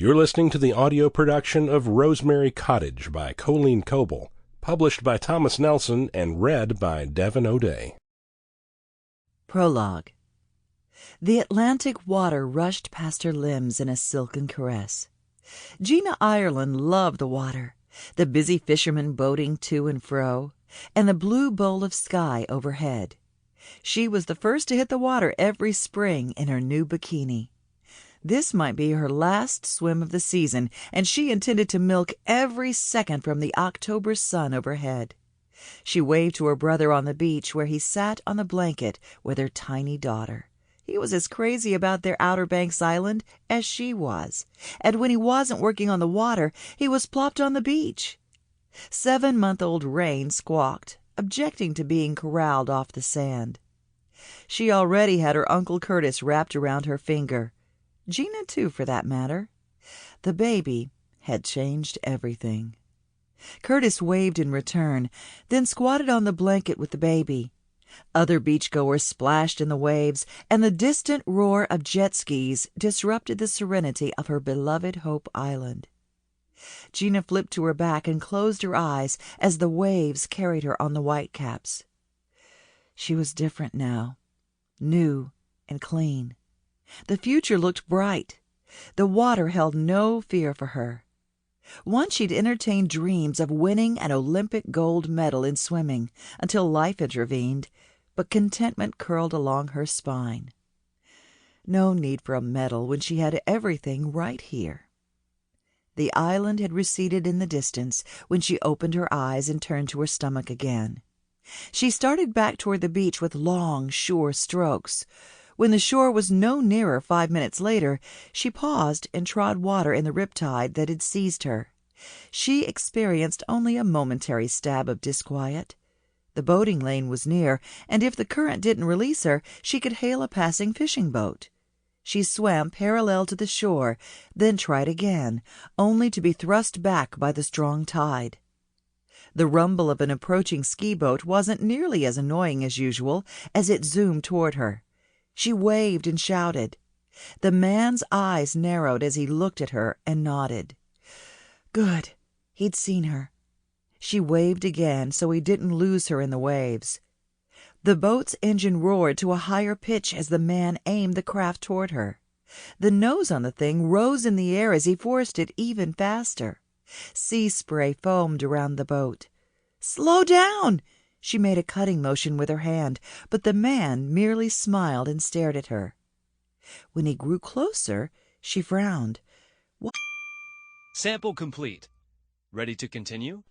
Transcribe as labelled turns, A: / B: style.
A: You're listening to the audio production of Rosemary Cottage by Colleen Coble, published by Thomas Nelson and read by Devon O'Day.
B: Prologue. The Atlantic water rushed past her limbs in a silken caress. Gina Ireland loved the water, the busy fishermen boating to and fro, and the blue bowl of sky overhead. She was the first to hit the water every spring in her new bikini. This might be her last swim of the season, and she intended to milk every second from the October sun overhead. She waved to her brother on the beach, where he sat on the blanket with her tiny daughter. He was as crazy about their Outer Banks island as she was, and when he wasn't working on the water, he was plopped on the beach. 7-month-old Rain squawked, objecting to being corralled off the sand. She already had her Uncle Curtis wrapped around her finger. Gina, too, for that matter. The baby had changed everything. Curtis waved in return, then squatted on the blanket with the baby. Other beachgoers splashed in the waves, and the distant roar of jet skis disrupted the serenity of her beloved Hope Island. Gina flipped to her back and closed her eyes as the waves carried her on the whitecaps. She was different now, new and clean. The future looked bright. The water held no fear for her. Once she'd entertained dreams of winning an Olympic gold medal in swimming until life intervened, but contentment curled along her spine. No need for a medal when she had everything right here. The island had receded in the distance when she opened her eyes and turned to her stomach again. She started back toward the beach with long, sure strokes. When the shore was no nearer 5 minutes later, she paused and trod water in the riptide that had seized her. She experienced only a momentary stab of disquiet. The boating lane was near, and if the current didn't release her, she could hail a passing fishing boat. She swam parallel to the shore, then tried again, only to be thrust back by the strong tide. The rumble of an approaching ski boat wasn't nearly as annoying as usual as it zoomed toward her. She waved and shouted. The man's eyes narrowed as he looked at her and nodded. Good. He'd seen her. She waved again so he didn't lose her in the waves. The boat's engine roared to a higher pitch as the man aimed the craft toward her. The nose on the thing rose in the air as he forced it even faster. Sea spray foamed around the boat. "Slow down!" She made a cutting motion with her hand, but the man merely smiled and stared at her. When he grew closer, she frowned.
C: Sample complete. Ready to continue?